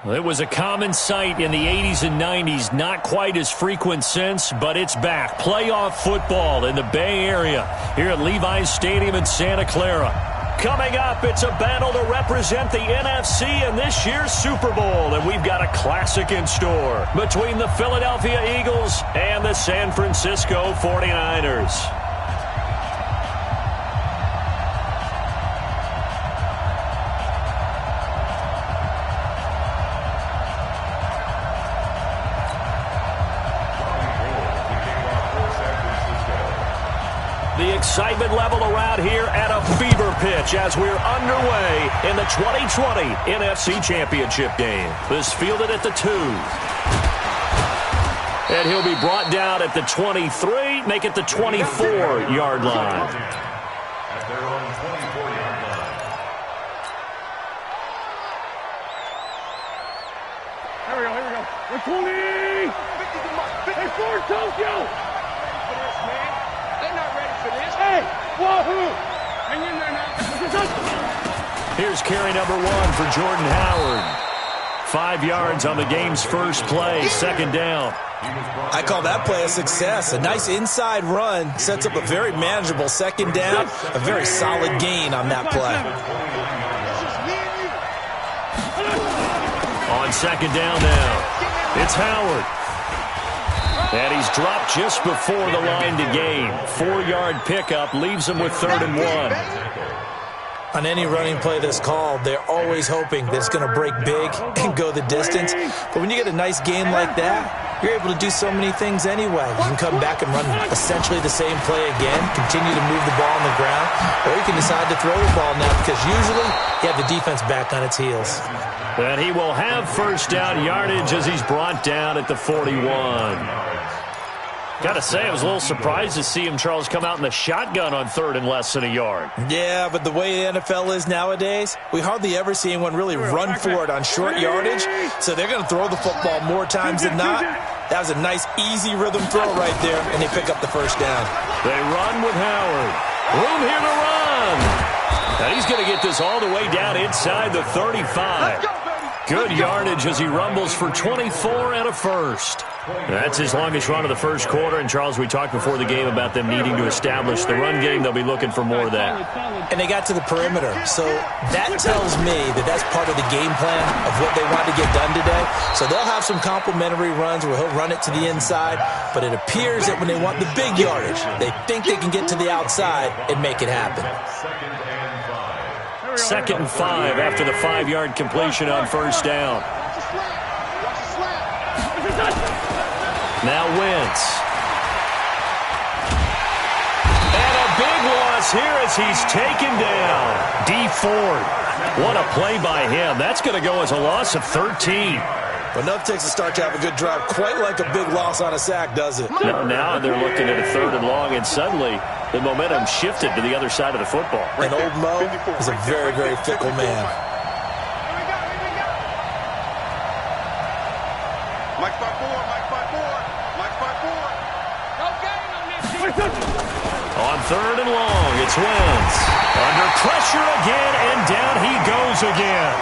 It was a common sight in the 80s and 90s, not quite as frequent since, but it's back. Playoff football in the Bay Area here at Levi's Stadium in Santa Clara. Coming up, it's a battle to represent the NFC in this year's Super Bowl, and we've got a classic in store between the Philadelphia Eagles and the San Francisco 49ers. The excitement level around here at a fever pitch as we're underway in the 2020 NFC Championship game. This fielded at the 2. And he'll be brought down at the 23, make it the 24-yard line. At their own 24-yard line. Here we go. We're 20! Hey, Ford, Tokyo! Hey, wahoo! Hang in there now. Here's carry number 1 for Jordan Howard. 5 yards on the game's first play, second down. I call that play a success. A nice inside run sets up a very manageable second down. A very solid gain on that play. On second down now, it's Howard. And he's dropped just before the line to gain. 4-yard pickup leaves him with 3rd and 1. On any running play that's called, they're always hoping that it's going to break big and go the distance. But when you get a nice gain like that, you're able to do so many things anyway. You can come back and run essentially the same play again, continue to move the ball on the ground, or you can decide to throw the ball now because usually you have the defense back on its heels. And he will have first down yardage as he's brought down at the 41. Got to say, I was a little surprised to see him, Charles, come out in the shotgun on 3rd and less than a yard. Yeah, but the way the NFL is nowadays, we hardly ever see anyone really run for it on short yardage, so they're going to throw the football more times than not. That was a nice, easy rhythm throw right there, and they pick up the first down. They run with Howard. Room here to run. And he's going to get this all the way down inside the 35. Good yardage as he rumbles for 24 and a first. That's his longest run of the first quarter. And, Charles, we talked before the game about them needing to establish the run game. They'll be looking for more of that. And they got to the perimeter. So that tells me that that's part of the game plan of what they want to get done today. So they'll have some complimentary runs where he'll run it to the inside. But it appears that when they want the big yardage, they think they can get to the outside and make it happen. 2nd and 5 after the 5-yard completion on first down. Now Wentz. And a big loss here as he's taken down. D. Ford. What a play by him. That's going to go as a loss of 13. But enough takes a start to have a good drive, quite like a big loss on a sack, does it? Now they're looking at a 3rd and long, and suddenly the momentum shifted to the other side of the football. And old Mo is a very, very fickle man. Mike 5-4. No gain on this. On 3rd and long, it's Wentz. Under pressure again, and down he goes again.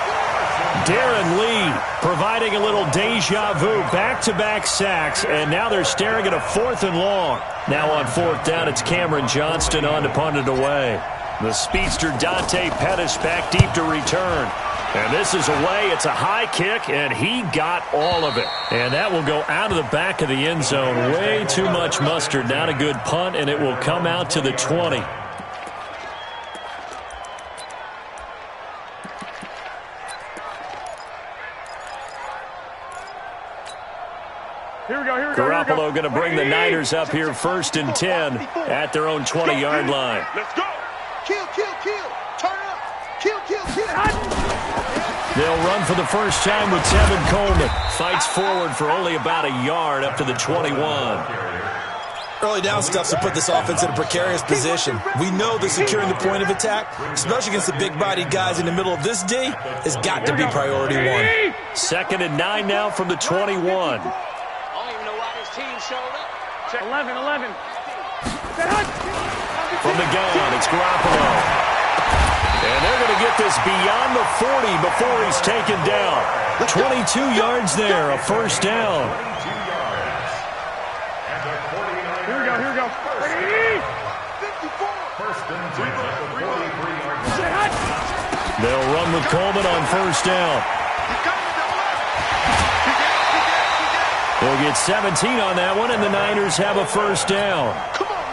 Darren Lee providing a little deja vu, back-to-back sacks, and now they're staring at a 4th and long. Now on 4th down, it's Cameron Johnston on to punt it away. The speedster Dante Pettis back deep to return. And this is away. It's a high kick, and he got all of it. And that will go out of the back of the end zone. Way too much mustard. Not a good punt, and it will come out to the 20. Here we go. Garoppolo going to bring the Niners up here 1st and 10 at their own 20-yard line. Let's go. Kill. Turn up. Kill. They'll run for the first time with Tevin Coleman. Fights forward for only about a yard up to the 21. Early down stuff to put this offense in a precarious position. We know that securing the point of attack, especially against the big-bodied guys in the middle of this D, has got to be priority 1. 2nd and 9 now from the 21. Showed up. Check 11. From the gun, it's Garoppolo. And they're going to get this beyond the 40 before he's taken down. 22 yards there, a first down. Here we go, here we go. Ready? 54. First and 10 at the 43-yard line. Say hot. They'll run with Coleman on first down. They'll get 17 on that one, and the Niners have a first down.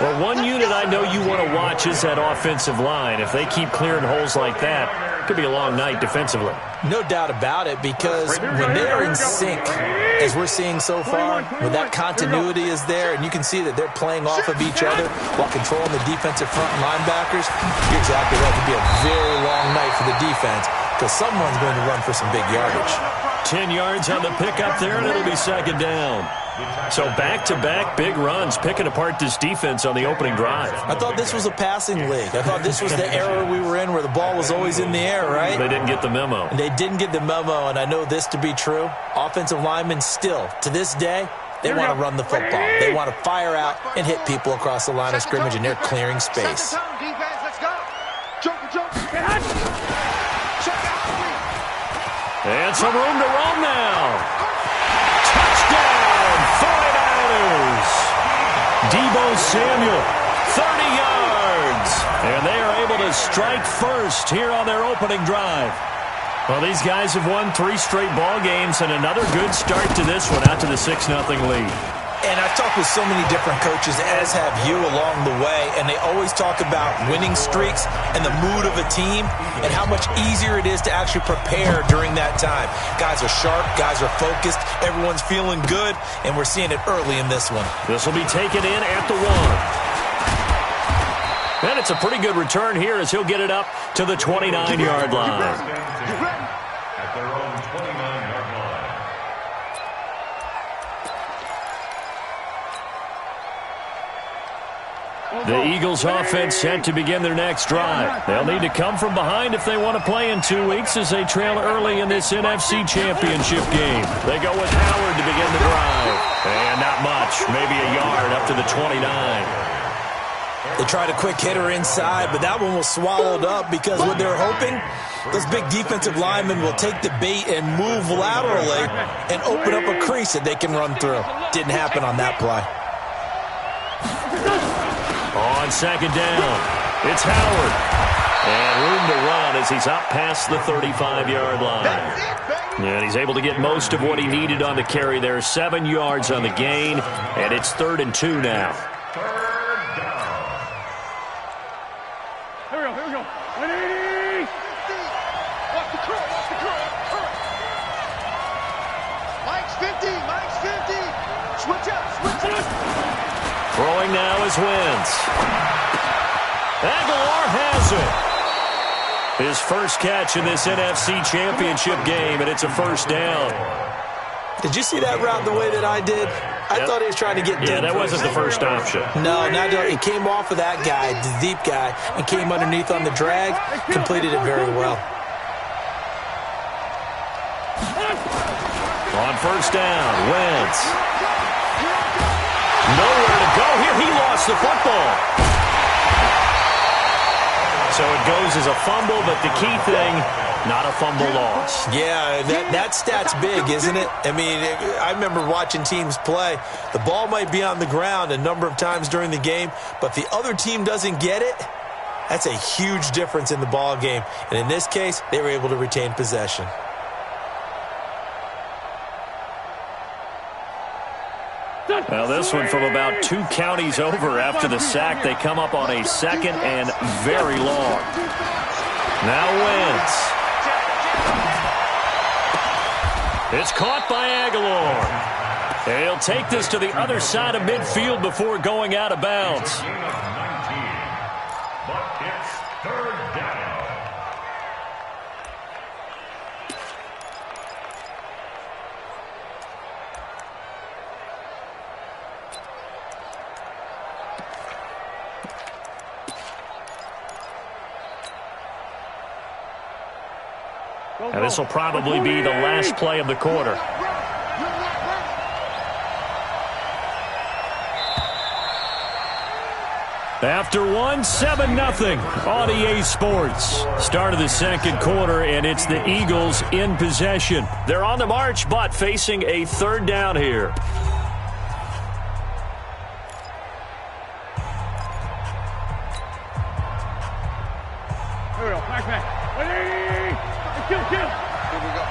Well, one unit I know you want to watch is that offensive line. If they keep clearing holes like that, it could be a long night defensively. No doubt about it, because when they're in sync, as we're seeing so far, when that continuity is there, and you can see that they're playing off of each other while controlling the defensive front linebackers, you're exactly right. It could be a very long night for the defense, because someone's going to run for some big yardage. 10 yards on the pickup there, and it'll be second down. So back-to-back big runs, picking apart this defense on the opening drive. I thought this was a passing league. I thought this was the era we were in where the ball was always in the air, right? They didn't get the memo. They didn't get the memo, and I know this to be true. Offensive linemen still, to this day, they want to run the football. They want to fire out and hit people across the line of scrimmage, and they're clearing space. And some room to run now. Touchdown, 49ers. Deebo Samuel, 30 yards. And they are able to strike first here on their opening drive. Well, these guys have won 3 straight ball games, and another good start to this one, out to the 6-0 lead. And I've talked with so many different coaches, as have you, along the way, and they always talk about winning streaks and the mood of a team and how much easier it is to actually prepare during that time. Guys are sharp, guys are focused, everyone's feeling good, and we're seeing it early in this one. This will be taken in at the 1. And it's a pretty good return here as he'll get it up to the 29-yard line. At their own 29-yard line. The Eagles offense set to begin their next drive. They'll need to come from behind if they want to play in 2 weeks as they trail early in this NFC Championship game. They go with Howard to begin the drive. And not much, maybe a yard up to the 29. They tried a quick hitter inside, but that one was swallowed up because what they're hoping, those big defensive linemen will take the bait and move laterally and open up a crease that they can run through. Didn't happen on that play. On second down, it's Howard. And room to run as he's up past the 35-yard line. And he's able to get most of what he needed on the carry there. 7 yards on the gain, and it's 3rd and 2 now. Here we go. 180. Watch the curl. Mike's 50. Switch up. Throwing now is Wentz. Aguilar has it. His first catch in this NFC Championship game, and it's a first down. Did you see that route the way that I did? I thought he was trying to get deep. Yeah, that wasn't the first option. No, it came off of that guy, the deep guy, and came underneath on the drag, completed it very well. On first down, Wentz. Nowhere to go here. He lost the football. So it goes as a fumble, but the key thing, not a fumble loss. Yeah, that stat's big, isn't it? I mean, I remember watching teams play. The ball might be on the ground a number of times during the game, but the other team doesn't get it. That's a huge difference in the ball game. And in this case, they were able to retain possession. Now this one from about 2 counties over after the sack. They come up on a second and very long. Now Wentz. It's caught by Aguilar. And he'll take this to the other side of midfield before going out of bounds. But it's 3rd down. And this will probably be the last play of the quarter. After one, 7-0 on EA Sports. Start of the second quarter, and it's the Eagles in possession. They're on the march, but facing a third down here. Here we go. Back. Ready? Kill. Here we go.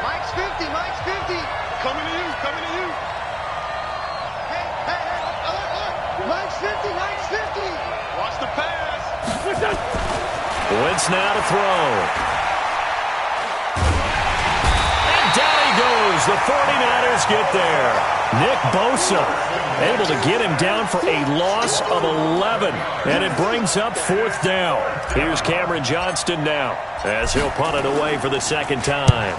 Mike's 50. Coming to you. Hey. Alert. Mike's 50. Watch the pass. Wentz now to throw. And down he goes. The 49ers get there. Nick Bosa able to get him down for a loss of 11. And it brings up fourth down. Here's Cameron Johnston now as he'll punt it away for the second time.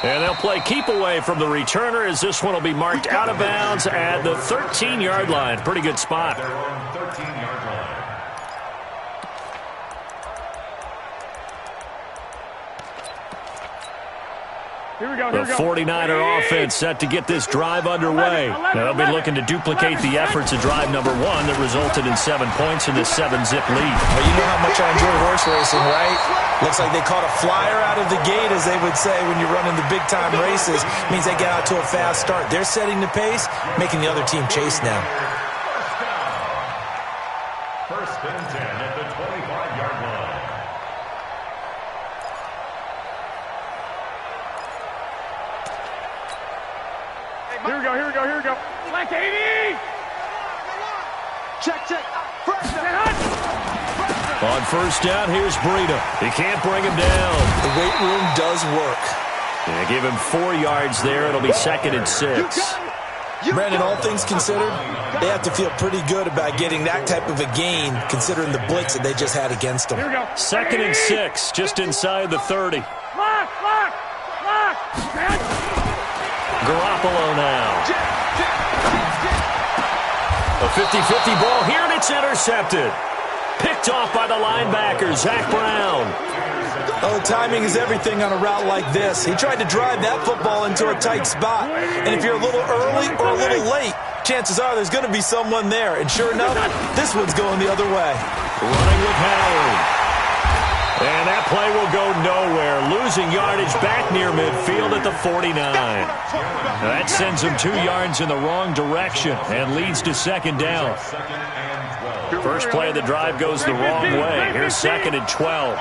And they'll play keep away from the returner as this one will be marked out of bounds at the 13-yard line. Pretty good spot. Their own 13-yard line. Here we go. The 49er offense set to get this drive underway. Now they'll be looking to duplicate the efforts of drive number one that resulted in 7 points in this 7-zip lead. Well, you know how much I enjoy horse racing, right? Looks like they caught a flyer out of the gate, as they would say when you're running the big-time races. Means they get out to a fast start. They're setting the pace, making the other team chase now. First and 10 at the 25-yard line. Here we go. Black 80. Check. First down. On first down, here's Breida. He can't bring him down. The weight room does work. Yeah, give him 4 yards there. It'll be 2nd and 6. Brandon, all things considered, they have to feel pretty good about getting that type of a gain, considering the blitz that they just had against them. Here we go. 2nd and 6, just inside the 30. Lock. Garoppolo now. A 50-50 ball here, and it's intercepted. Picked off by the linebacker, Zach Brown. Oh, timing is everything on a route like this. He tried to drive that football into a tight spot. And if you're a little early or a little late, chances are there's going to be someone there. And sure enough, this one's going the other way. Running with Howard. And that play will go nowhere. Losing yardage back near midfield at the 49. That sends him 2 yards in the wrong direction and leads to 2nd down. First play of the drive goes the wrong way. Here's 2nd and 12.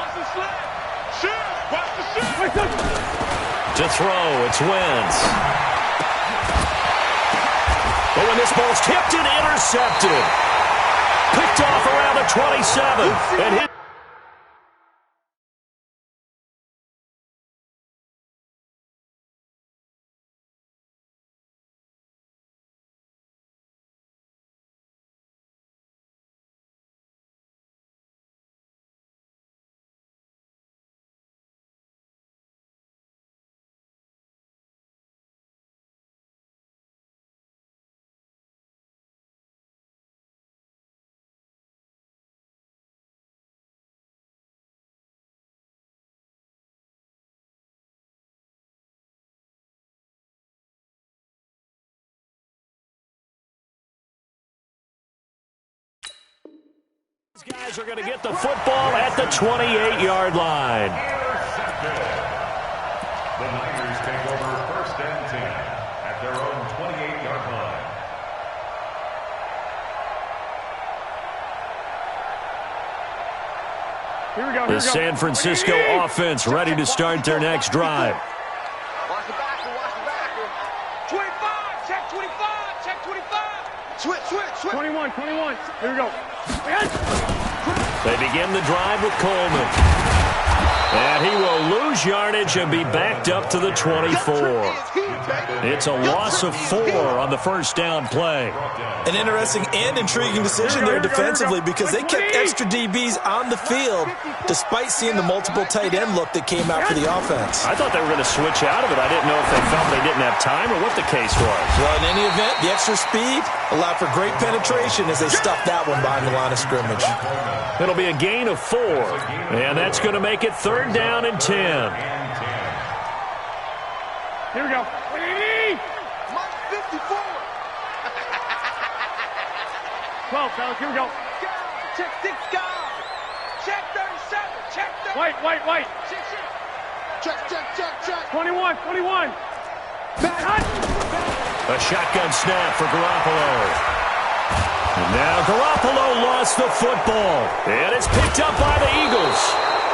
To throw, it's Wentz. But when this ball's tipped and intercepted. Picked off around the 27. And hit. These guys are going to get the football at the 28-yard line. The Niners take over 1st and 10 at their own 28-yard line. Here we go. The San Francisco offense ready to start their next drive. Watch the backer. 25. Check 25. Switch. 21. Here we go. They begin the drive with Coleman. And he will lose yardage and be backed up to the 24. It's a loss of 4 on the first down play. An interesting and intriguing decision there defensively because they kept extra DBs on the field despite seeing the multiple tight end look that came out for the offense. I thought they were going to switch out of it. I didn't know if they felt they didn't have time or what the case was. Well, in any event, the extra speed allowed for great penetration as they stuffed that one behind the line of scrimmage. It'll be a gain of 4, and that's going to make it 3rd down and 10. Here we go. 80. Mike 54. fellas. Here we go. Check 6 guard. Check 37. Check 30. White. Check. 21. A shotgun snap for Garoppolo. And now Garoppolo lost the football. And it's picked up by the Eagles.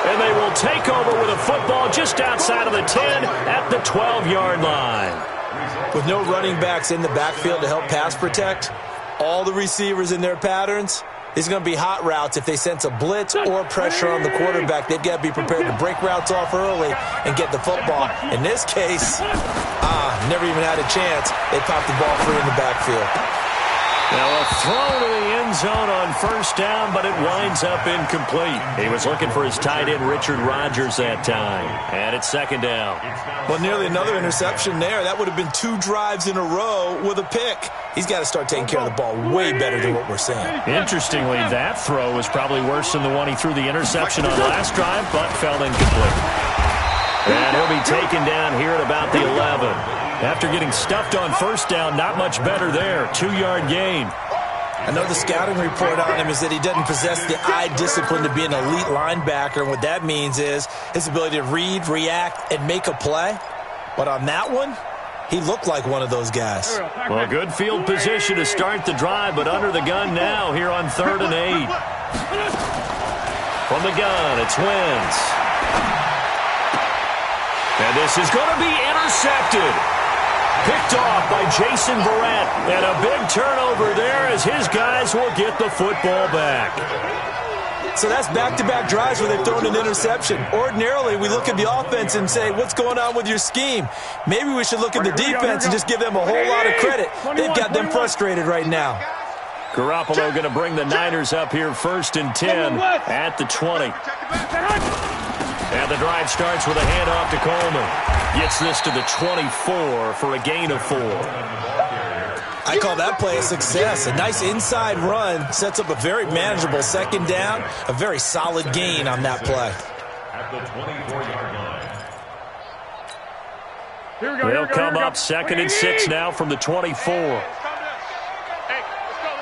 And they will take over with a football just outside of the 10 at the 12-yard line. With no running backs in the backfield to help pass protect, all the receivers in their patterns, these are going to be hot routes. If they sense a blitz or pressure on the quarterback, they've got to be prepared to break routes off early and get the football. In this case, never even had a chance. They popped the ball free in the backfield. Now a throw to the end zone on first down, but it winds up incomplete. He was looking for his tight end, Richard Rodgers, that time. And it's second down. Well, nearly another interception there. That would have been 2 drives in a row with a pick. He's got to start taking care of the ball way better than what we're seeing. Interestingly, that throw was probably worse than the one he threw the interception on last drive, but fell incomplete. And he'll be taken down here at about the 11. After getting stuffed on first down, not much better there. 2-yard gain. I know the scouting report on him is that he doesn't possess the eye discipline to be an elite linebacker. And what that means is his ability to read, react, and make a play. But on that one, he looked like one of those guys. Well, good field position to start the drive, but under the gun now here on 3rd and 8. From the gun, it's Wentz. And this is going to be intercepted. Picked off by Jason Verrett. And a big turnover there as his guys will get the football back. So that's back-to-back drives where they've thrown an interception. Ordinarily, we look at the offense and say, what's going on with your scheme? Maybe we should look at the defense and just give them a whole lot of credit. They've got them frustrated right now. Garoppolo going to bring the Niners up here 1st and 10 at the 20. And the drive starts with a handoff to Coleman. Gets this to the 24 for a gain of 4. I call that play a success. A nice inside run sets up a very manageable second down. A very solid gain on that play. At the 24-yard line. Here we go. They'll come up 2nd and 6 now from the 24. Hey, let's go.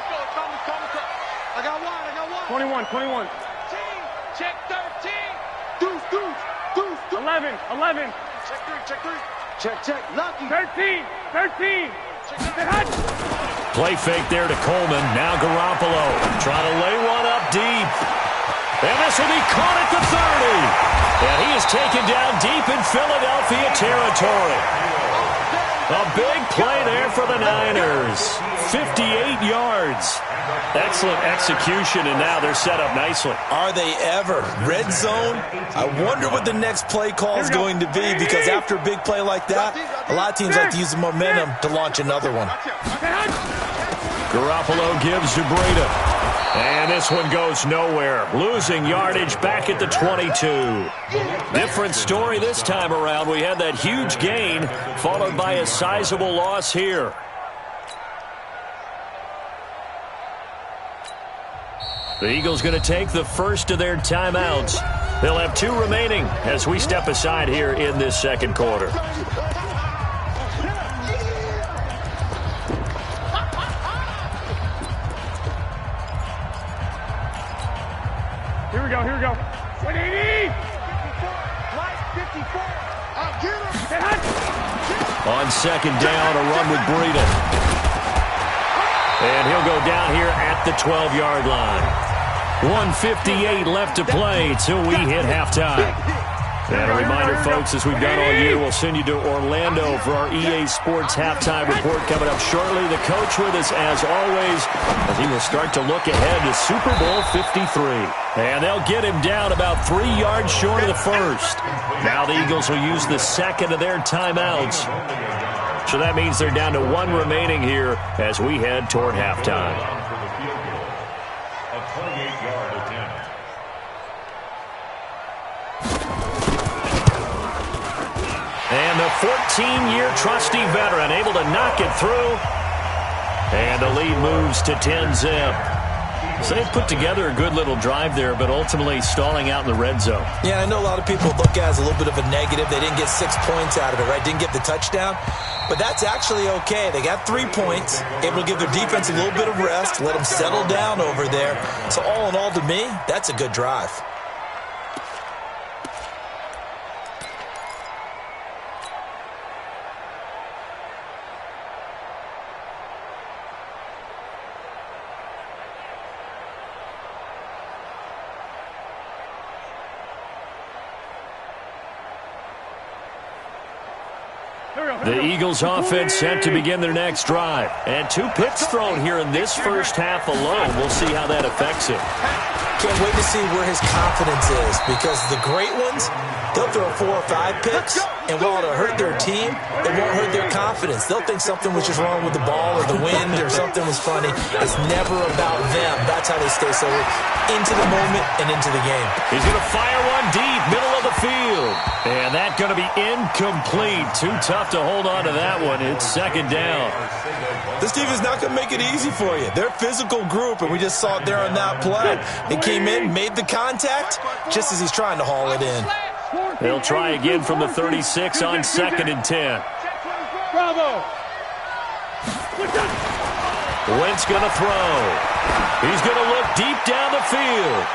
I got one. 21. Check 13. Deuce. 11. Check 3. Check. Lucky. 13. Play fake there to Coleman. Now Garoppolo trying to lay one up deep. And this will be caught at the 30. And he is taken down deep in Philadelphia territory. A big play there for the Niners. 58 yards. Excellent execution, and now they're set up nicely. Are they ever? Red zone? I wonder what the next play call is going to be, because after a big play like that, a lot of teams like to use the momentum to launch another one. Garoppolo gives to Breida. And this one goes nowhere. Losing yardage back at the 22. Different story this time around. We had that huge gain, followed by a sizable loss here. The Eagles going to take the first of their timeouts. They'll have 2 remaining as we step aside here in this second quarter. Here we go. 180. Right, 54. I'll get him. On second down, a run with Breida. And he'll go down here at the 12-yard line. 1:58 left to play till we hit halftime. And a reminder, folks, as we've done all year, we'll send you to Orlando for our EA Sports halftime report coming up shortly. The coach with us, as always, as he will start to look ahead to Super Bowl 53. And they'll get him down about 3 yards short of the first. Now the Eagles will use the second of their timeouts. So that means they're down to 1 remaining here as we head toward halftime. A 28-yard attempt. And the 14-year trusty veteran able to knock it through. And the lead moves to 10-zip. So they put together a good little drive there, but ultimately stalling out in the red zone. Yeah, I know a lot of people look at it as a little bit of a negative. They didn't get 6 points out of it, right? Didn't get the touchdown. But that's actually okay. They got 3 points, able to give their defense a little bit of rest, let them settle down over there. So all in all, to me, that's a good drive. The Eagles offense set to begin their next drive. And 2 picks thrown here in this first half alone. We'll see how that affects him. Can't wait to see where his confidence is, because the great ones, they'll throw 4 or 5 picks, and while it'll hurt their team, it won't hurt their confidence. They'll think something was just wrong with the ball or the wind or something was funny. It's never about them. That's how they stay so into the moment and into the game. He's going to fire one deep, middle of the field. And that's going to be incomplete. Too tough to hold on to that one. It's second down. This team is not going to make it easy for you. They're a physical group, and we just saw it there on that play. They came in, made the contact, just as he's trying to haul it in. They'll try again from the 36 on 2nd and 10. Bravo. Wentz going to throw. He's going to look deep down the field.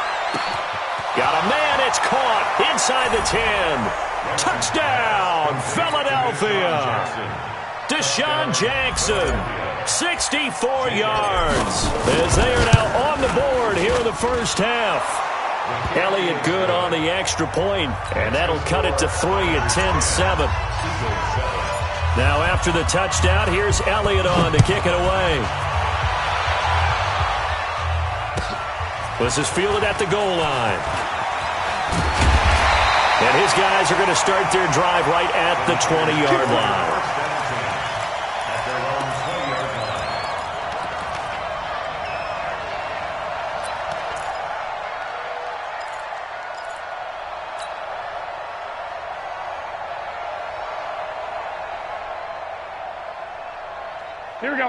Got a man. It's caught inside the 10. Touchdown, Philadelphia. Deshaun Jackson, 64 yards. As they are now on the board here in the first half. Elliott good on the extra point, and that'll cut it to 3 at 10-7. Now after the touchdown, here's Elliott on to kick it away. This is fielded at the goal line. And his guys are going to start their drive right at the 20-yard line.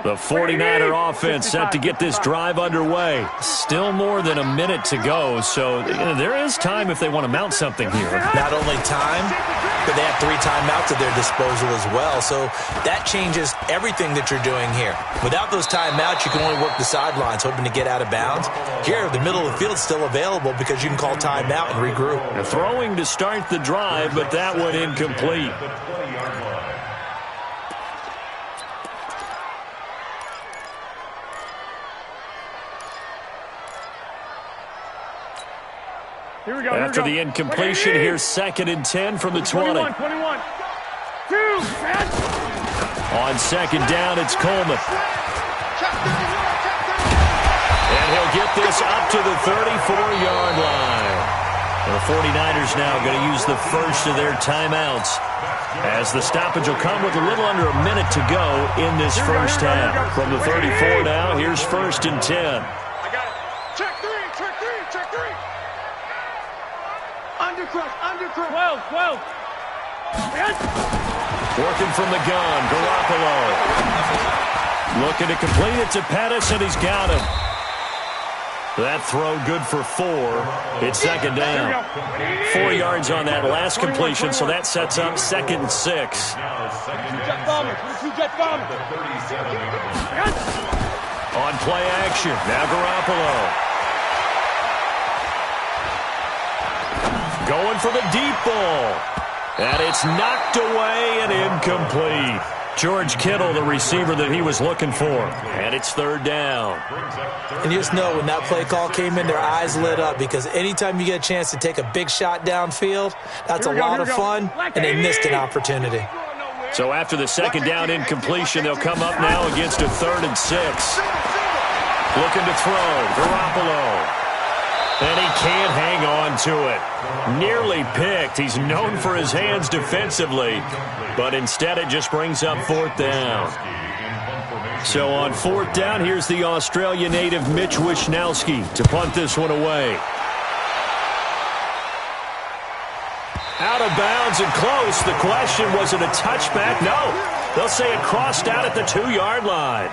The 49er offense set to get this drive underway. Still more than a minute to go, so there is time if they want to mount something here. Not only time, but they have 3 timeouts at their disposal as well, so that changes everything that you're doing here. Without those timeouts, you can only work the sidelines, hoping to get out of bounds. Here, the middle of the field is still available because you can call timeout and regroup. Throwing to start the drive, but that one incomplete. After the incompletion, here's 2nd and 10 from the 20. 21. 2. On 2nd down, it's Coleman. And he'll get this up to the 34-yard line. And the 49ers now going to use the first of their timeouts, as the stoppage will come with a little under a minute to go in this first half. From the 34 now, here's 1st and 10. I got it. Check 3. Undercrush. 12. Working from the gun, Garoppolo. Looking to complete it to Pettis, and he's got him. That throw good for 4. It's 2nd down. 4 yards on that last completion, so that sets up 2nd and 6. On play action, now Garoppolo. Going for the deep ball. And it's knocked away and incomplete. George Kittle, the receiver that he was looking for. And it's 3rd down. And you just know when that play call came in, their eyes lit up, because anytime you get a chance to take a big shot downfield, that's a lot of fun, and they missed an opportunity. So after the 2nd down incompletion, they'll come up now against a 3rd and 6. Looking to throw, Garoppolo. And he can't hang on to it. Nearly picked. He's known for his hands defensively, but instead it just brings up 4th down. So on 4th down, here's the Australia native Mitch Wishnowsky to punt this one away. Out of bounds and close. The question, was it a touchback? No. They'll say it crossed out at the 2-yard line.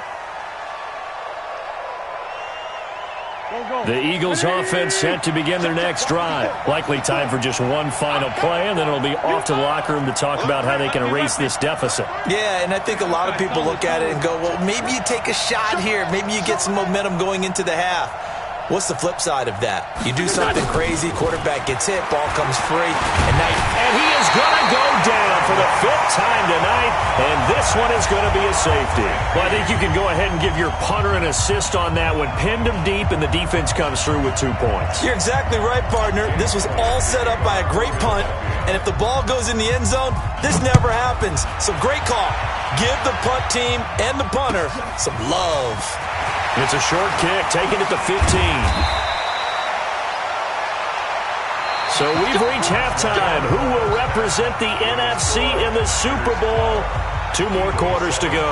The Eagles offense set to begin their next drive. Likely time for just one final play, and then it'll be off to the locker room to talk about how they can erase this deficit. Yeah, and I think a lot of people look at it and go, well, maybe you take a shot here. Maybe you get some momentum going into the half. What's the flip side of that? You do something crazy, quarterback gets hit, ball comes free, and he is going to go down for the 5th time tonight, and this one is going to be a safety. Well, I think you can go ahead and give your punter an assist on that one. Pinned him deep, and the defense comes through with 2 points. You're exactly right, partner. This was all set up by a great punt, and if the ball goes in the end zone, this never happens. So great call. Give the punt team and the punter some love. It's a short kick, taken at the 15. So we've reached halftime. Who will represent the NFC in the Super Bowl? 2 more quarters to go.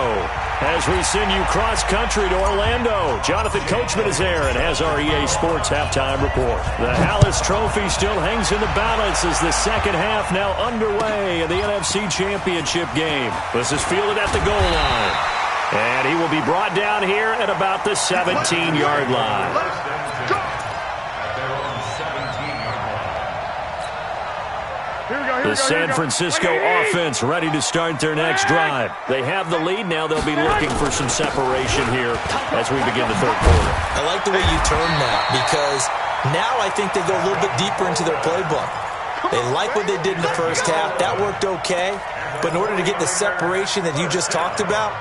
As we send you cross-country to Orlando, Jonathan Coachman is there and has our EA Sports halftime report. The Hallis Trophy still hangs in the balance as the second half now underway in the NFC Championship game. This is fielded at the goal line. And he will be brought down here at about the 17-yard line. The San Francisco offense ready to start their next drive. They have the lead. Now they'll be looking for some separation here as we begin the third quarter. I like the way you term that because now I think they go a little bit deeper into their playbook. They like what they did in the first half. That worked okay. But in order to get the separation that you just talked about,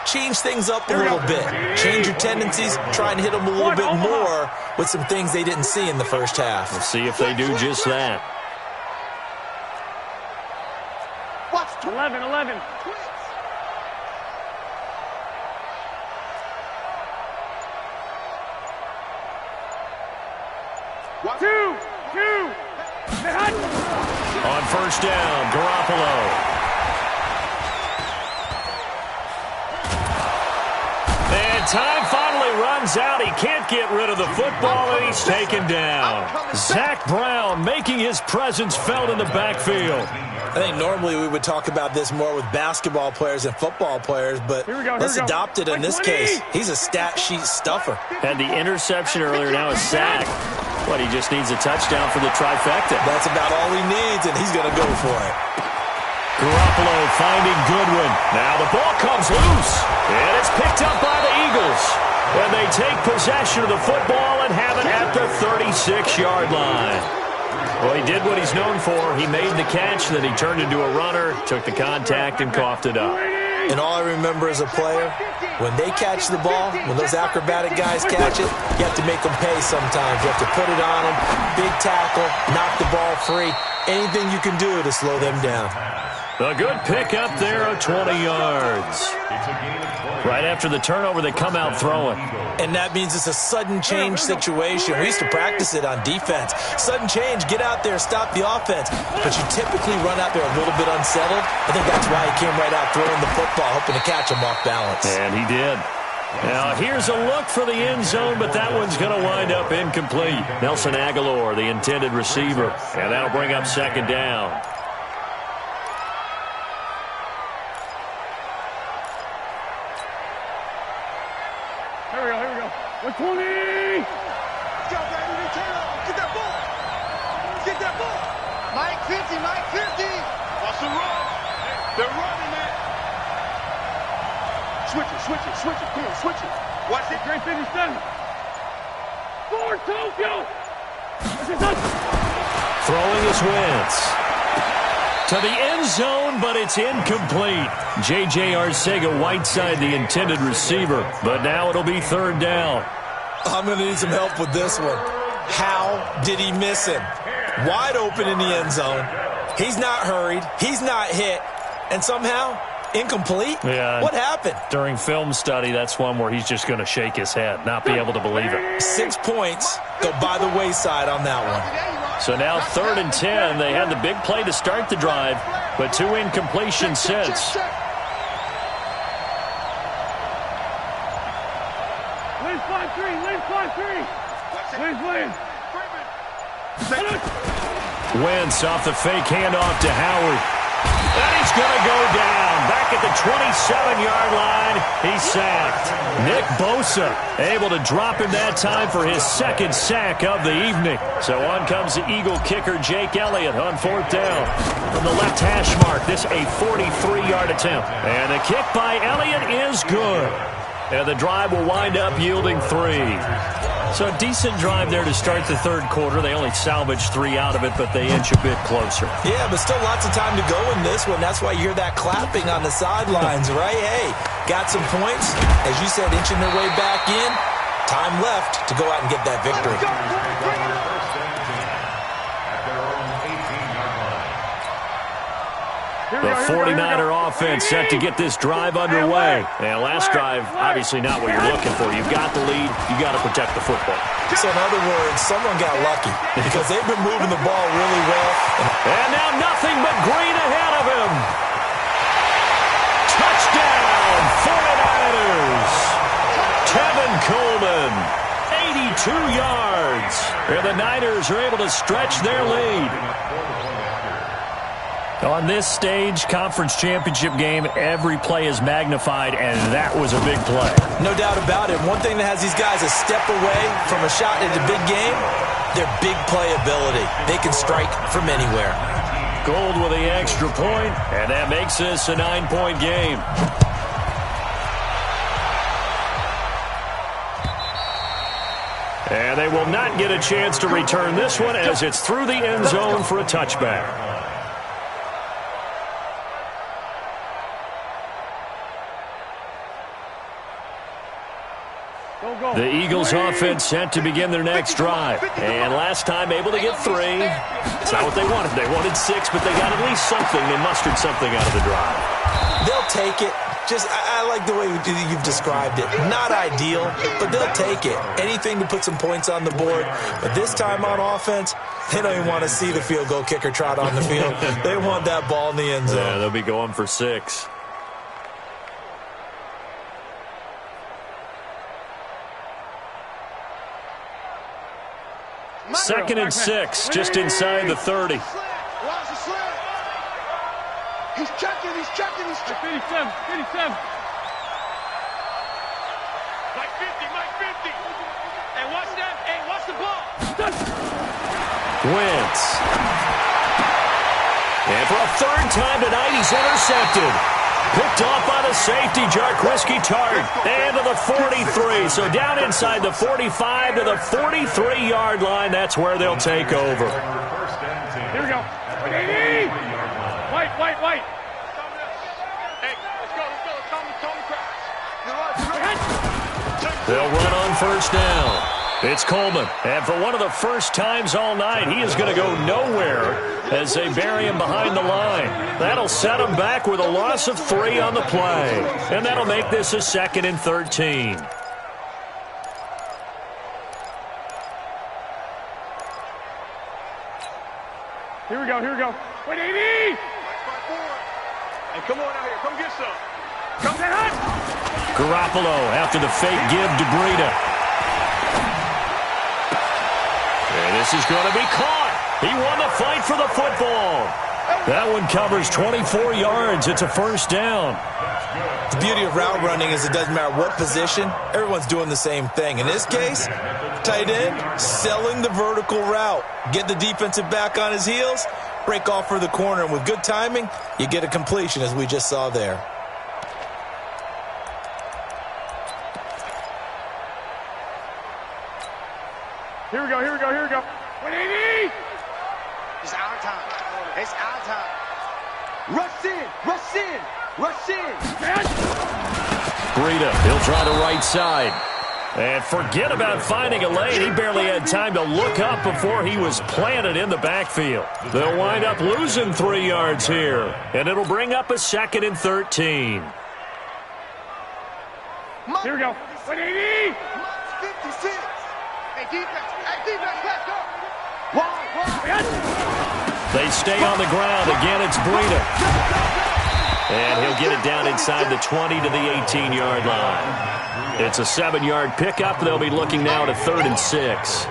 change things up a little bit. Change your tendencies. Try and hit them a little bit more with some things they didn't see in the first half. We'll see if they do just that. 11. 2. On first down, Garoppolo. And time finally runs out. He can't get rid of the football, and he's taken down. Zach Brown making his presence felt in the backfield. I think normally we would talk about this more with basketball players and football players, but let's adopt it in this case. He's a stat sheet stuffer. Had the interception earlier, now a sack. But he just needs a touchdown for the trifecta. That's about all he needs, and he's going to go for it. Garoppolo finding Goodwin. Now the ball comes loose, and it's picked up by the Eagles. And they take possession of the football and have it at the 36-yard line. Well, he did what he's known for. He made the catch, then he turned into a runner, took the contact, and coughed it up. And all I remember as a player, when they catch the ball, when those acrobatic guys catch it, you have to make them pay sometimes. You have to put it on them, big tackle, knock the ball free, anything you can do to slow them down. A good pick up there of 20 yards. Right after the turnover, they come out throwing. And that means it's a sudden change situation. We used to practice it on defense. Sudden change, get out there, stop the offense. But you typically run out there a little bit unsettled. I think that's why he came right out throwing the football, hoping to catch him off balance. And he did. Now, here's a look for the end zone, but that one's going to wind up incomplete. Nelson Aguilar, the intended receiver. And that'll bring up second down. Here we go. 120. Go, baby, return on. Get that ball. Get that ball. Mike 50. Watch the run. They're running it. Switch it. Come on, switch it. Watch it. Great finish done. For Tokyo. Throwing is Wentz. To the end zone, but it's incomplete. J.J. Arcega-Whiteside, the intended receiver. But now it'll be third down. I'm going to need some help with this one. How did he miss him? Wide open in the end zone. He's not hurried. He's not hit. And somehow, incomplete? Yeah. What happened? During film study, that's one where he's just going to shake his head, not be able to believe it. 6 points go by the wayside on that one. So now 3rd and 10. They had the big play to start the drive, but 2 incompletions since. Lynn 5-3. Wentz off the fake handoff to Howard. And he's going to go down. back at the 27-yard line, he's sacked. Nick Bosa able to drop him that time for his second sack of the evening. So on comes the Eagle kicker, Jake Elliott, on 4th down. From the left hash mark, this a 43-yard attempt. And the kick by Elliott is good. And the drive will wind up yielding 3. So a decent drive there to start the third quarter. They only salvaged 3 out of it, but they inch a bit closer. Yeah, but still lots of time to go in this one. That's why you hear that clapping on the sidelines, right? Hey, got some points. As you said, inching their way back in. Time left to go out and get that victory. The 49er offense set to get this drive underway. And last drive, obviously not what you're looking for. You've got the lead. You've got to protect the football. So in other words, someone got lucky because they've been moving the ball really well. And now nothing but green ahead of him. Touchdown, 49ers. Tevin Coleman, 82 yards. And the Niners are able to stretch their lead. On this stage, conference championship game, every play is magnified, and that was a big play. No doubt about it. One thing that has these guys a step away from a shot at a big game, their big play ability. They can strike from anywhere. Gold with the extra point, and that makes this a 9-point game. And they will not get a chance to return this one as it's through the end zone for a touchback. The Eagles offense set to begin their next drive. And last time able to get 3. It's not what they wanted. They wanted 6, but they got at least something. They mustered something out of the drive. They'll take it. I like the way you've described it. Not ideal, but they'll take it. Anything to put some points on the board. But this time on offense, they don't even want to see the field goal kicker trot on the field. They want that ball in the end zone. Yeah, they'll be going for 6. Second and 6, just inside the 30. Watch the slant. He's checking. 57. Mike 50. Hey, watch that. Hey, watch the ball. Wentz. And for a third time tonight, he's intercepted. Picked off by the safety, Jarquiski Tart. And to the 43. So down inside the 45 to the 43-yard line. That's where they'll take over. Here we go. White. Hey, let's go. Tommy. They'll run on first down. It's Coleman. And for one of the first times all night, he is going to go nowhere as they bury him behind the line. That'll set him back with a loss of 3 on the play. And that'll make this a 2nd and 13. Here we go. Wait, 80! Hey, come on out here. Come get some. Come get hot! Garoppolo after the fake give to Breida. And this is going to be caught. He won the fight for the football. That one covers 24 yards. It's a first down. The beauty of route running is it doesn't matter what position. Everyone's doing the same thing. In this case, tight end, selling the vertical route. Get the defensive back on his heels, break off for the corner. And with good timing, you get a completion as we just saw there. Here we go. 180! It's our time. Rush in. Breida, he'll try the right side. And forget about finding a lane. He barely had time to look up before he was planted in the backfield. They'll wind up losing 3 yards here. And it'll bring up a 2nd and 13. Here we go. 180! 56. Hey, defense, let's go. Wide. They stay on the ground. Again, it's Breida. And he'll get it down inside the 20 to the 18-yard line. It's a 7-yard pickup. They'll be looking now to 3rd and 6.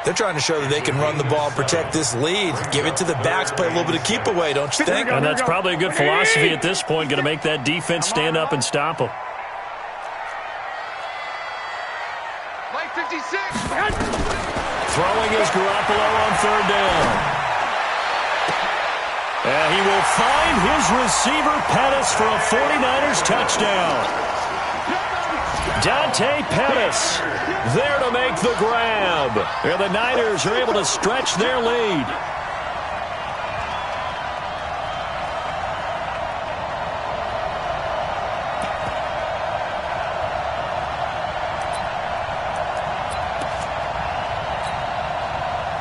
They're trying to show that they can run the ball, protect this lead, give it to the backs, play a little bit of keep away, don't you think? And that's probably a good philosophy at this point, going to make that defense stand up and stop them. Mike 56. Throwing is Garoppolo on third down. And he will find his receiver, Pettis, for a 49ers touchdown. Dante Pettis there to make the grab. And the Niners are able to stretch their lead.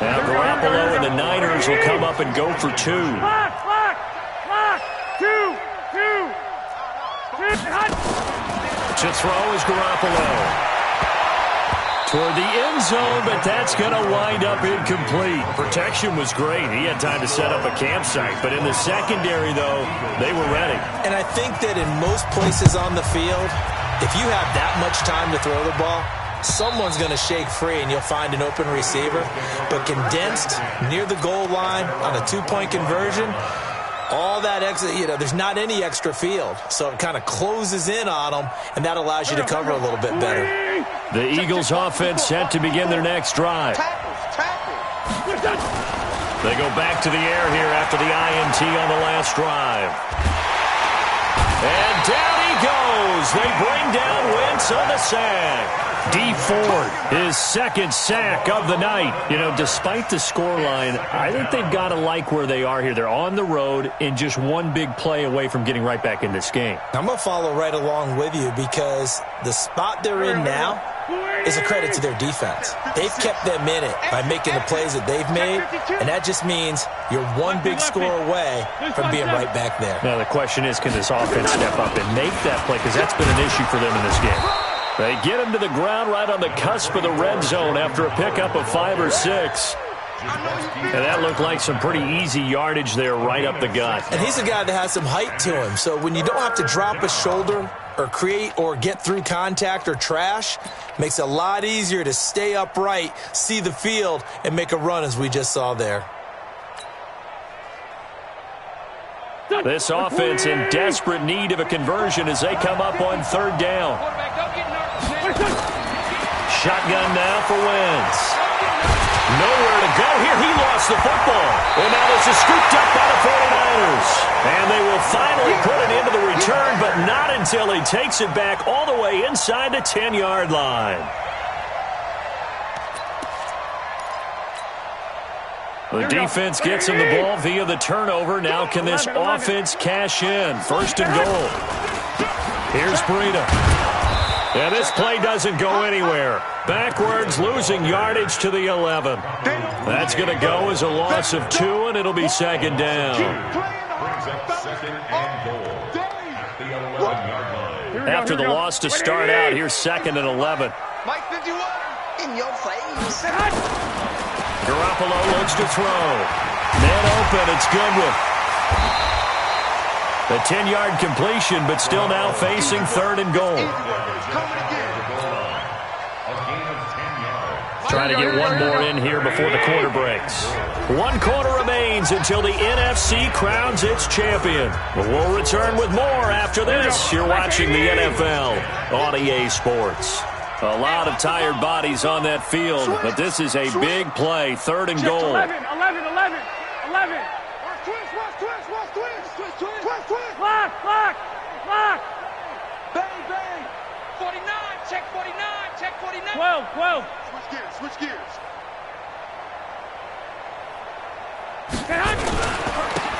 Now Garoppolo and the Niners will come up and go for two. Clock. 2. To throw is Garoppolo. Toward the end zone, but that's going to wind up incomplete. Protection was great. He had time to set up a campsite. But in the secondary, though, they were ready. And I think that in most places on the field, if you have that much time to throw the ball, someone's going to shake free and you'll find an open receiver. But condensed near the goal line on a two-point conversion, all that extra, there's not any extra field. So it kind of closes in on them, and that allows you to cover a little bit better. The Eagles offense set to begin their next drive. They go back to the air here after the INT on the last drive. And down he goes. They bring down Wentz on the sack. D Ford, his second sack of the night. Despite the scoreline, I think they've got to like where they are here. They're on the road and just one big play away from getting right back in this game. I'm going to follow right along with you because the spot they're in now is a credit to their defense. They've kept them in it by making the plays that they've made, and that just means you're one big score away from being right back there. Now, the question is, can this offense step up and make that play? Because that's been an issue for them in this game. They get him to the ground right on the cusp of the red zone after a pickup of 5 or 6. And that looked like some pretty easy yardage there right up the gut. And he's a guy that has some height to him. So when you don't have to drop a shoulder or create or get through contact or trash, makes it a lot easier to stay upright, see the field, and make a run as we just saw there. This offense in desperate need of a conversion as they come up on third down. Shotgun now for Wentz. Nowhere to go here. He lost the football. And now this is scooped up by the 49ers. And they will finally put it into the return, but not until he takes it back all the way inside the 10-yard line. The defense gets him the ball via the turnover. Now can this offense cash in? First and goal. Here's Breida. And this play doesn't go anywhere. Backwards, losing yardage to the 11. That's going to go as a loss of 2, and it'll be second down. After the loss to start out, here's second and 11. Mike 51, in your face. Garoppolo looks to throw. Man open, it's Goodwin. A 10-yard completion, but still now facing third and goal. Trying to get one more in here before the quarter breaks. 1 quarter remains until the NFC crowns its champion. But we'll return with more after this. You're watching the NFL on EA Sports. A lot of tired bodies on that field, but this is a big play, third and goal. 11. Clock. Bang, bang. 49, check 49. 12. Switch gears.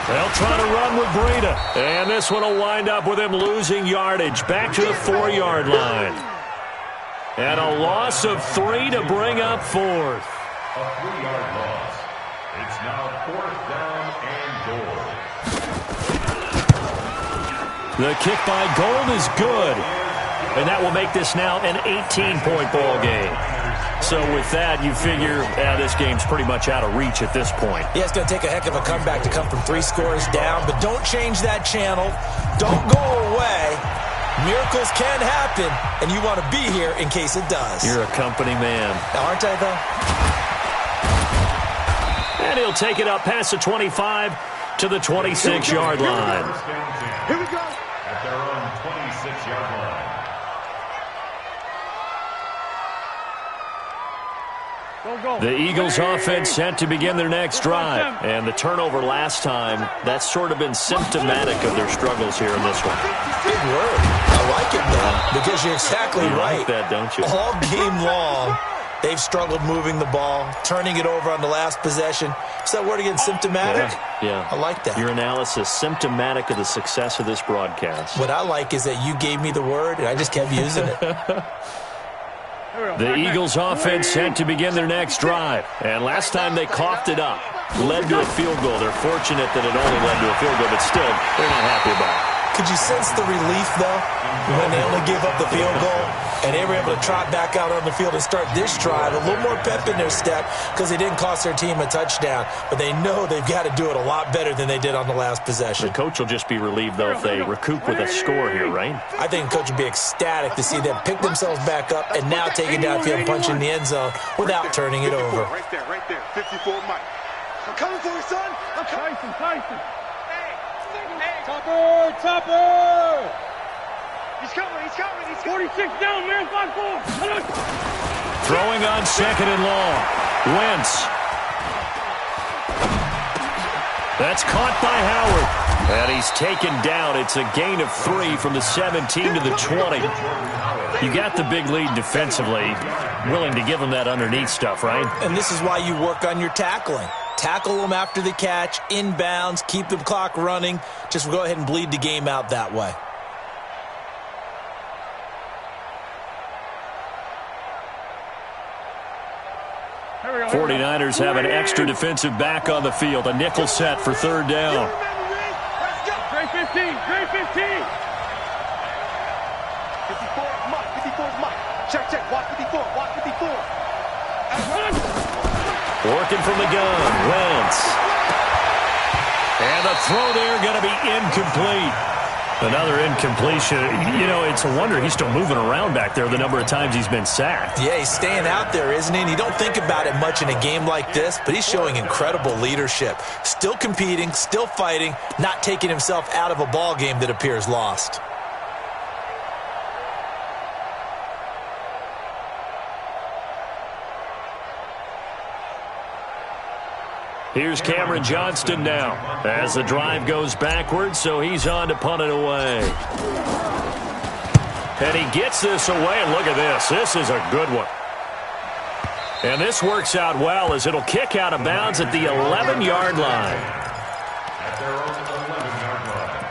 They'll try to run with Breida. And this one will wind up with him losing yardage back to the 4-yard line. And a loss of 3 to bring up fourth. A 3-yard loss. It's now 4th down and goal. The kick by Gold is good. And that will make this now an 18-point ball game. So with that, you figure this game's pretty much out of reach at this point. Yeah, it's going to take a heck of a comeback to come from 3 scores down, but don't change that channel. Don't go away. Miracles can happen, and you want to be here in case it does. You're a company man. Aren't I, though? And he'll take it up past the 25 to the 26-yard line. Here we go. At their own 26-yard line. The Eagles offense set to begin their next drive. And the turnover last time, that's sort of been symptomatic of their struggles here in this one. Big word. I like it, though, because you're exactly right. Like that, don't you? All game long, they've struggled moving the ball, turning it over on the last possession. Is that word again, symptomatic? Yeah. I like that. Your analysis, symptomatic of the success of this broadcast. What I like is that you gave me the word, and I just kept using it. The Eagles offense set to begin their next drive. And last time they coughed it up, led to a field goal. They're fortunate that it only led to a field goal, but still, they're not happy about it. Could you sense the relief, though, when they only gave up the field goal and they were able to trot back out on the field and start this drive? A little more pep in their step because they didn't cost their team a touchdown, but they know they've got to do it a lot better than they did on the last possession. The coach will just be relieved, though, if they recoup with a score here, right? I think the coach would be ecstatic to see them pick themselves back up and now take it downfield and punch in the end zone without turning it over. Right there. 54 Mike. I'm coming for you, son. I'm coming. Tyson. Topper! He's coming. 46 down, man, 5-4. Throwing on second and long. Wentz. That's caught by Howard. And he's taken down. It's a gain of 3 from the 17 to the 20. You got the big lead defensively. Willing to give him that underneath stuff, right? And this is why you work on your tackling. Tackle them after the catch, inbounds, keep the clock running. Just go ahead and bleed the game out that way. The 49ers have an extra defensive back on the field. A nickel set for third down. Gray 15. 54 Mike. Check. Watch 54. Working from the gun, Wentz. And the throw there going to be incomplete. Another incompletion. You know, it's a wonder he's still moving around back there the number of times he's been sacked. Yeah, he's staying out there, isn't he? And you don't think about it much in a game like this, but he's showing incredible leadership. Still competing, still fighting, not taking himself out of a ball game that appears lost. Here's Cameron Johnston now as the drive goes backwards, so he's on to punt it away. And he gets this away, and look at this. This is a good one. And this works out well as it'll kick out of bounds at the 11-yard line. At their own 11-yard line.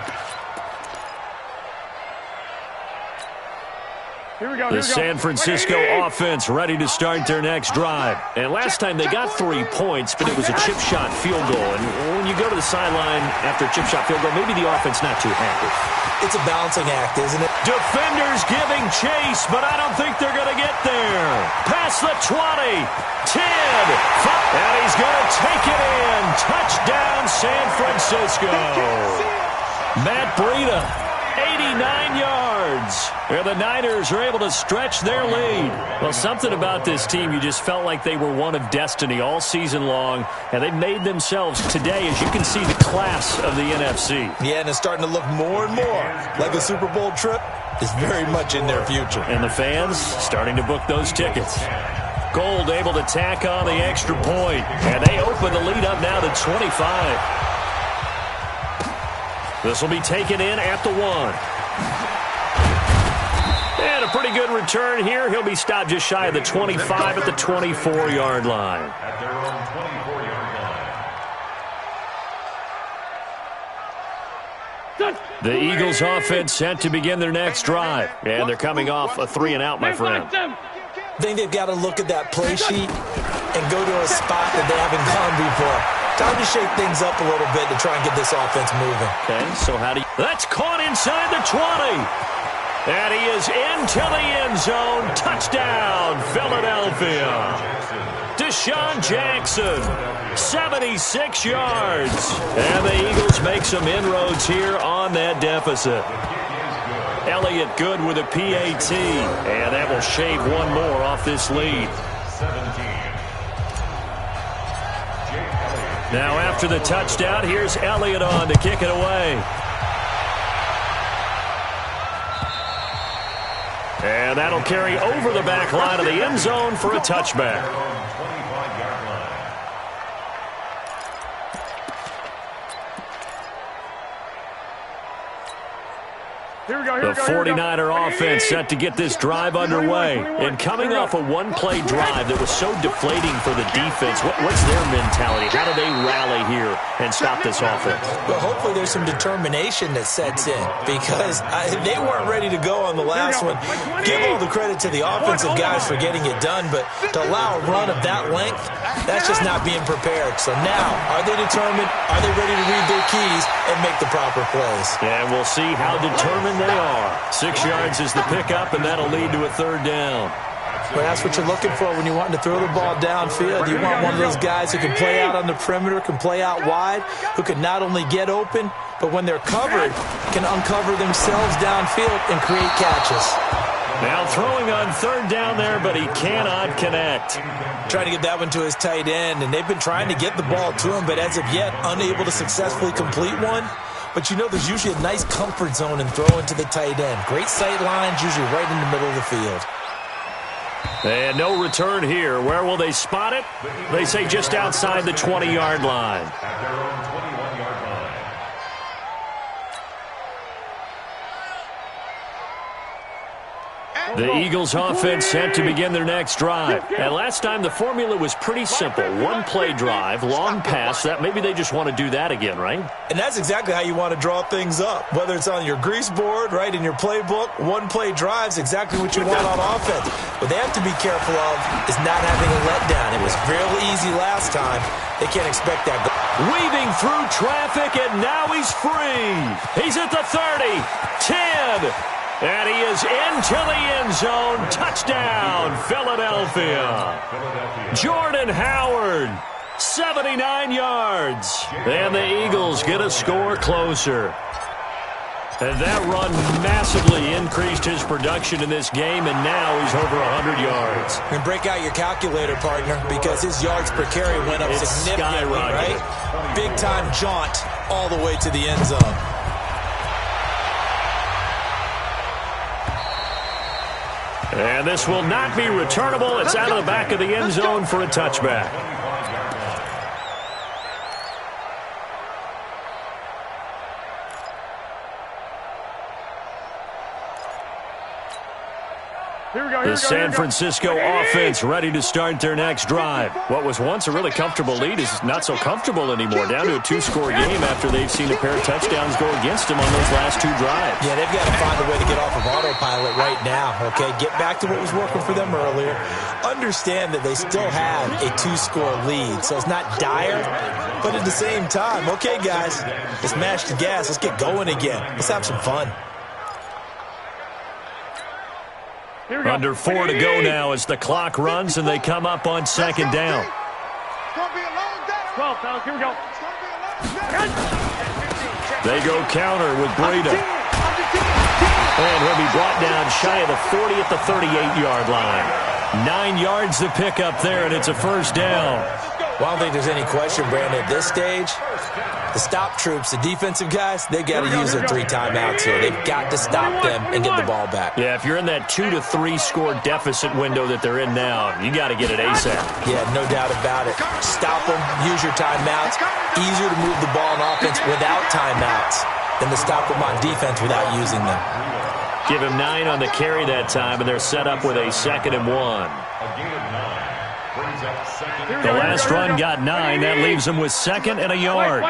Here we go. The San Francisco offense ready to start their next drive. And last time they got 3 points, but it was a chip shot field goal. And when you go to the sideline after a chip shot field goal, maybe the offense not too happy. It's a balancing act, isn't it? Defenders giving chase, but I don't think they're going to get there. Past the 20, 10, 5, and he's going to take it in. Touchdown, San Francisco. Matt Breida, 89 yards. And the Niners are able to stretch their lead. Well, something about this team, you just felt like they were one of destiny all season long, and they made themselves today, as you can see, the class of the NFC. Yeah, and it's starting to look more and more like a Super Bowl trip is very much in their future. And the fans starting to book those tickets. Gold able to tack on the extra point, and they open the lead up now to 25. This will be taken in at the 1. And a pretty good return here. He'll be stopped just shy of the 25 at the 24-yard line. At their own 24-yard line. The Eagles offense set to begin their next drive. And they're coming off a 3-and-out, my friend. I think they've got to look at that play sheet and go to a spot that they haven't gone before. Time to shake things up a little bit to try and get this offense moving. Okay, so how do you... That's caught inside the 20. And he is into the end zone. Touchdown, Philadelphia. Deshaun Jackson, 76 yards. And the Eagles make some inroads here on that deficit. Elliott good with a PAT. And that will shave one more off this lead. Now after the touchdown, here's Elliott on to kick it away. And that'll carry over the back line of the end zone for a touchback. The 49er offense set to get this drive underway. And coming off a one-play drive that was so deflating for the defense, what's their mentality? How do they rally here and stop this offense? Well, hopefully there's some determination that sets in because they weren't ready to go on the last one. Give all the credit to the offensive guys for getting it done, but to allow a run of that length, that's just not being prepared. So now, are they determined? Are they ready to read their keys and make the proper plays? And we'll see how determined they are. 6 yards is the pickup, and that'll lead to a third down. Well, that's what you're looking for when you want to throw the ball downfield. You want one of those guys who can play out on the perimeter, can play out wide, who can not only get open, but when they're covered, can uncover themselves downfield and create catches. Now throwing on third down there, but he cannot connect. Trying to get that one to his tight end, and they've been trying to get the ball to him, but as of yet, unable to successfully complete one. But you know there's usually a nice comfort zone in throwing to the tight end. Great sight lines, usually right in the middle of the field. And no return here. Where will they spot it? They say just outside the 20-yard line. At their own 21-yard line. The Eagles offense set to begin their next drive. And last time the formula was pretty simple. One-play drive, long pass. That maybe they just want to do that again, right? And that's exactly how you want to draw things up. Whether it's on your grease board, right, in your playbook, one-play drive's exactly what you want on offense. What they have to be careful of is not having a letdown. It was real easy last time. They can't expect that. Weaving through traffic, and now he's free. He's at the 30, 10, and he is into the end zone. Touchdown, Philadelphia. Jordan Howard, 79 yards. And the Eagles get a score closer. And that run massively increased his production in this game, and now he's over 100 yards. And break out your calculator, partner, because his yards per carry went up significantly, right? Big-time jaunt all the way to the end zone. And this will not be returnable. It's out of the back of the end zone for a touchback. The San Francisco offense ready to start their next drive. What was once a really comfortable lead is not so comfortable anymore. Down to a two-score game after they've seen a pair of touchdowns go against them on those last two drives. Yeah, they've got to find a way to get off of autopilot right now, okay? Get back to what was working for them earlier. Understand that they still have a two-score lead, so it's not dire, but at the same time, okay, guys, let's mash the gas. Let's get going again. Let's have some fun. Under 4 to go now as the clock runs and they come up on second down. They go counter with Breida. And he'll be brought down shy of the 40 at the 38-yard line. 9 yards to pick up there, and it's a first down. Well, I don't think there's any question, Brandon, at this stage. The stop troops, the defensive guys, they got to use their 3 timeouts here. They've got to stop them and get the ball back. Yeah, if you're in that 2 to 3 score deficit window that they're in now, you got to get it ASAP. Yeah, no doubt about it. Stop them, use your timeouts. Easier to move the ball on offense without timeouts than to stop them on defense without using them. Give him 9 on the carry that time, and they're set up with a 2nd and 1. The last run got 9. That leaves them with 2nd and a yard.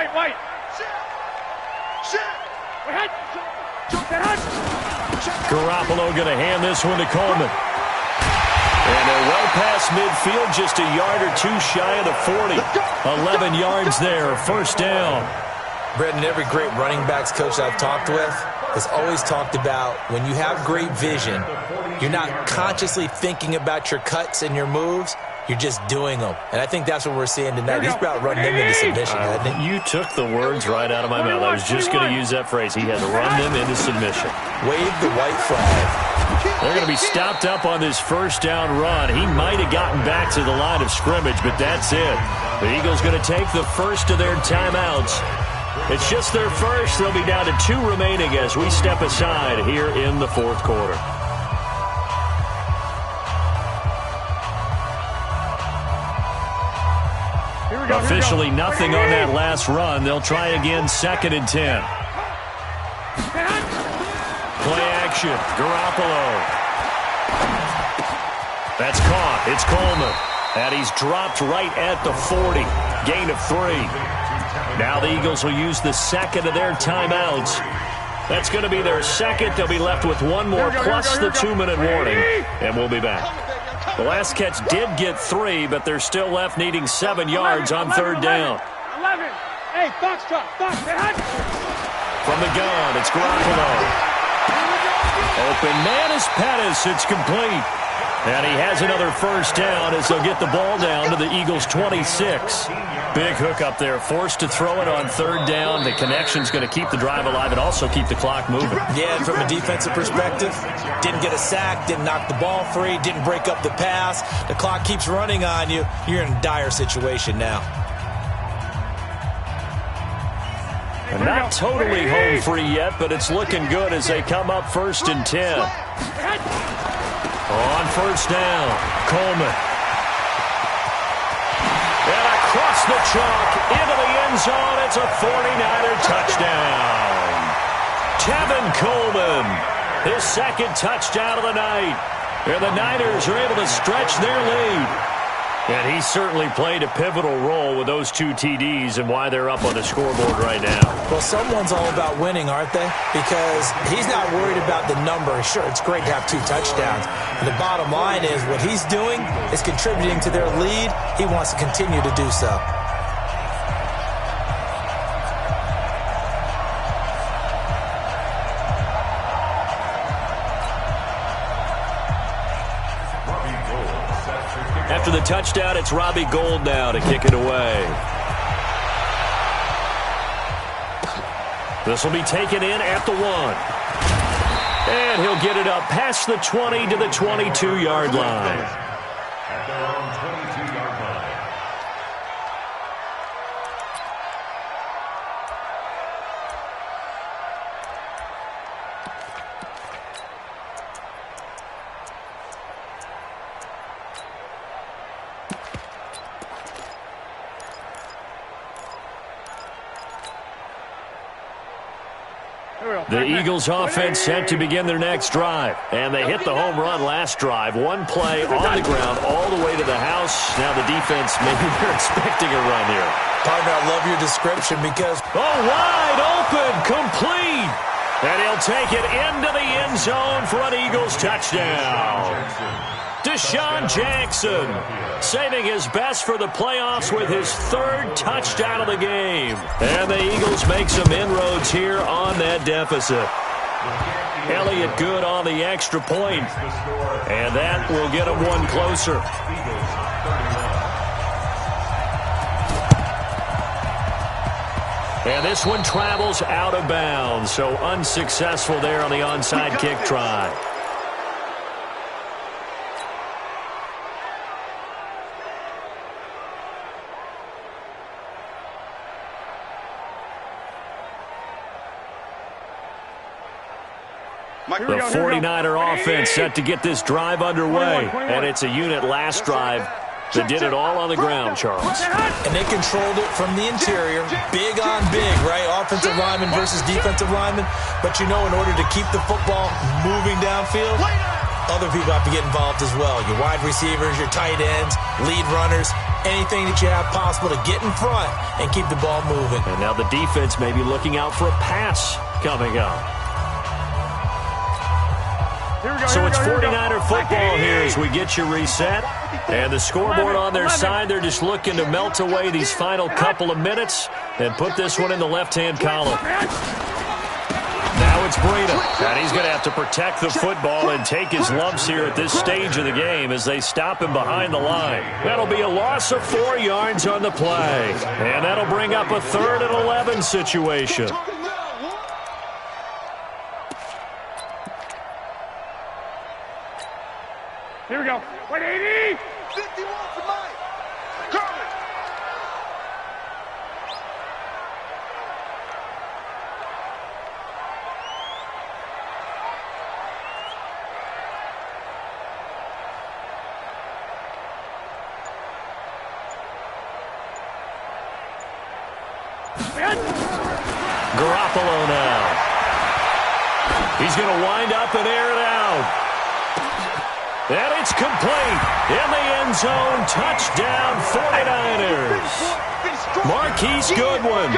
Garoppolo going to hand this one to Coleman. And they're well past midfield, just a yard or 2 shy of the 40. 11 yards there, first down. Brendan, every great running backs coach I've talked with has always talked about when you have great vision, you're not consciously thinking about your cuts and your moves. You're just doing them. And I think that's what we're seeing tonight. He's about running them into submission, hasn't he? You took the words right out of my mouth. I was just going to use that phrase. He has run them into submission. Wave the white flag. They're going to be stopped up on this first down run. He might have gotten back to the line of scrimmage, but that's it. The Eagles going to take the first of their timeouts. It's just their first. They'll be down to 2 remaining as we step aside here in the fourth quarter. Officially nothing on that last run. They'll try again, 2nd and 10. Play action. Garoppolo. That's caught. It's Coleman. And he's dropped right at the 40. Gain of 3. Now the Eagles will use the second of their timeouts. That's going to be their second. They'll be left with one more plus the 2-minute warning. And we'll be back. The last catch did get 3, but they're still left needing 7 yards on 3rd down. 11. Hey, Foxtrot. From the gun, it's Garoppolo. Open man is Pettis. It's complete. And he has another first down as they'll get the ball down to the Eagles' 26. Big hook up there. Forced to throw it on 3rd down. The connection's going to keep the drive alive and also keep the clock moving. Yeah, and from a defensive perspective, didn't get a sack, didn't knock the ball free, didn't break up the pass. The clock keeps running on you. You're in a dire situation now. And not totally home free yet, but it's looking good as they come up 1st and 10. On 1st down, Coleman. And across the chalk, into the end zone, it's a 49er touchdown. Tevin Coleman, his 2nd touchdown of the night. And the Niners are able to stretch their lead. And he certainly played a pivotal role with those 2 TDs and why they're up on the scoreboard right now. Well, someone's all about winning, aren't they? Because he's not worried about the number. Sure, it's great to have 2 touchdowns. But the bottom line is what he's doing is contributing to their lead. He wants to continue to do so. After the touchdown, it's Robbie Gould now to kick it away. This will be taken in at the 1. And he'll get it up past the 20 to the 22-yard line. At their own 22-yard line. The Eagles offense set to begin their next drive. And they hit the home run last drive. 1 play on the ground all the way to the house. Now the defense, maybe they're expecting a run here. Partner, I love your description because... Oh, wide open, complete. And he'll take it into the end zone for an Eagles touchdown. Deshaun Jackson saving his best for the playoffs with his 3rd touchdown of the game. And the Eagles make some inroads here on that deficit. Elliott good on the extra point. And that will get him 1 closer. And this one travels out of bounds, so unsuccessful there on the onside kick try. The 49er offense set to get this drive underway, and it's a unit last drive that did it all on the ground, Charles. And they controlled it from the interior, big on big, right? Offensive lineman versus defensive lineman. But you know, in order to keep the football moving downfield, other people have to get involved as well. Your wide receivers, your tight ends, lead runners, anything that you have possible to get in front and keep the ball moving. And now the defense may be looking out for a pass coming up. So it's 49er football here as we get you reset. And the scoreboard on their side, they're just looking to melt away these final couple of minutes and put this one in the left-hand column. Now it's Breida, and he's going to have to protect the football and take his lumps here at this stage of the game as they stop him behind the line. That'll be a loss of 4 yards on the play, and that'll bring up a 3rd and 11 situation. Garoppolo now. He's going to wind up and air it out. And it's complete. In the end zone. Touchdown 49ers. Marquise Goodwin,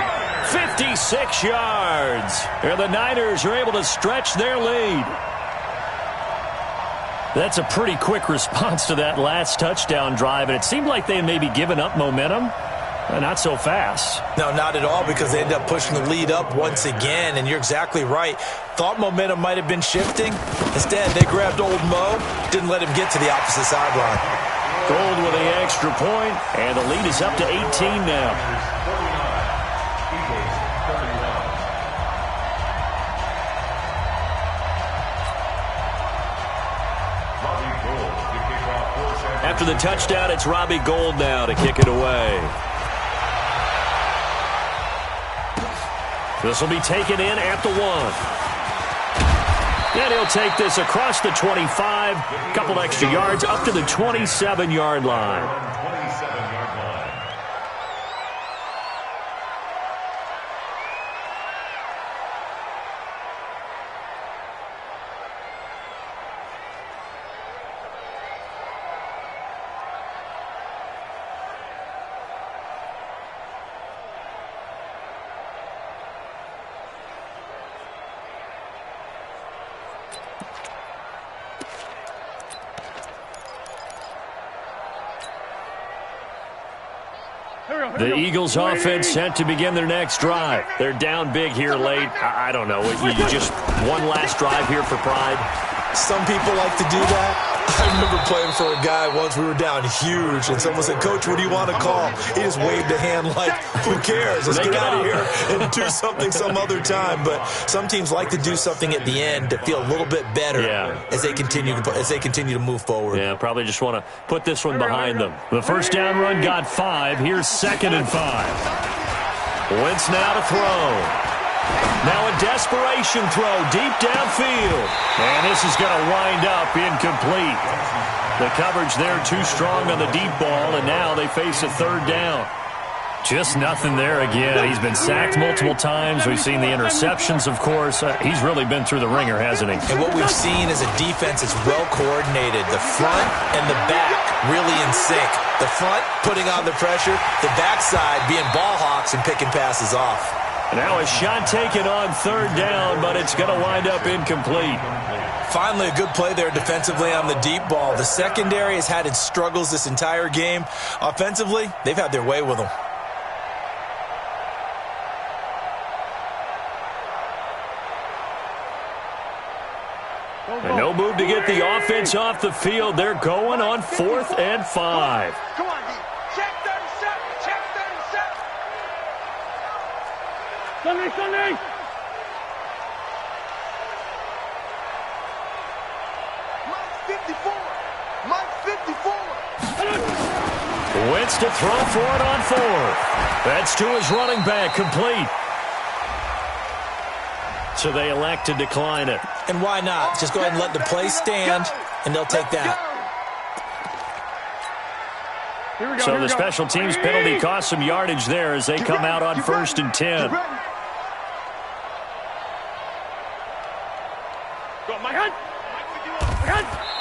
56 yards. And the Niners are able to stretch their lead. That's a pretty quick response to that last touchdown drive, and it seemed like they had maybe given up momentum. Not so fast. No, not at all, because they ended up pushing the lead up once again, and you're exactly right. Thought momentum might have been shifting. Instead, they grabbed old Mo, didn't let him get to the opposite sideline. Gold with the extra point, and the lead is up to 18 now. After the touchdown, it's Robbie Gould now to kick it away. This will be taken in at the 1. And he'll take this across the 25, a couple extra yards, up to the 27-yard line. The Eagles offense set to begin their next drive. They're down big here late. I don't know. You just one last drive here for pride. Some people like to do that. I remember playing for a guy once. We were down huge, and someone said, "Coach, what do you want to call?" He just waved a hand like, "Who cares? Let's get out of here and do something some other time." But some teams like to do something at the end to feel a little bit better as they continue to move forward. Yeah, probably just want to put this one behind them. The first down run got 5. Here's 2nd and 5. Wentz now to throw. Now a desperation throw deep downfield. And this is going to wind up incomplete. The coverage there too strong on the deep ball, and now they face a 3rd down. Just nothing there again. He's been sacked multiple times. We've seen the interceptions, of course. He's really been through the ringer, hasn't he? And what we've seen is a defense that's well coordinated. The front and the back really in sync. The front putting on the pressure, the backside being ball hawks and picking passes off. Now a shot taken on 3rd down, but it's going to wind up incomplete. Finally, a good play there defensively on the deep ball. The secondary has had its struggles this entire game. Offensively, they've had their way with them. And no move to get the offense off the field. They're going on 4th and 5. Come on, D. Check 37. Check 37. Sunday. Mike 54. Mike 54. Wentz to throw for it on 4th. That's to his running back, complete. So they elect to decline it. And why not? Just go ahead and let the play stand, and they'll take that. So the special teams penalty cost some yardage there as they come out on 1st and 10.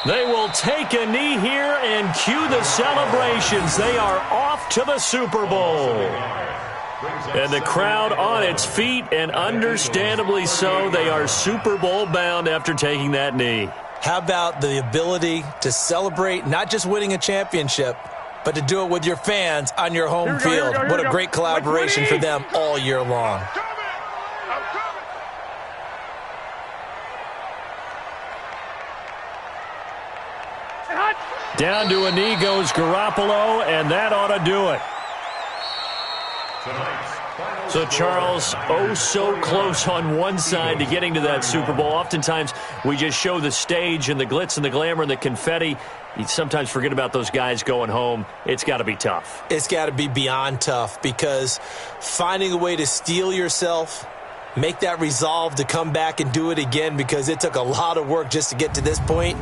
They will take a knee here and cue the celebrations. They are off to the Super Bowl. And the crowd on its feet, and understandably so. They are Super Bowl bound after taking that knee. How about the ability to celebrate not just winning a championship, but to do it with your fans on your home field? What a great collaboration for them all year long. Down to a knee goes Garoppolo, and that ought to do it. So, Charles, oh so close on one side to getting to that Super Bowl. Oftentimes, we just show the stage and the glitz and the glamour and the confetti. You sometimes forget about those guys going home. It's got to be tough. It's got to be beyond tough, because finding a way to steel yourself, make that resolve to come back and do it again, because it took a lot of work just to get to this point.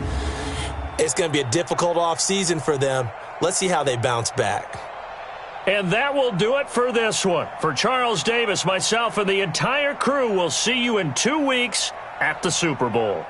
It's going to be a difficult offseason for them. Let's see how they bounce back. And that will do it for this one. For Charles Davis, myself, and the entire crew, we'll see you in 2 weeks at the Super Bowl.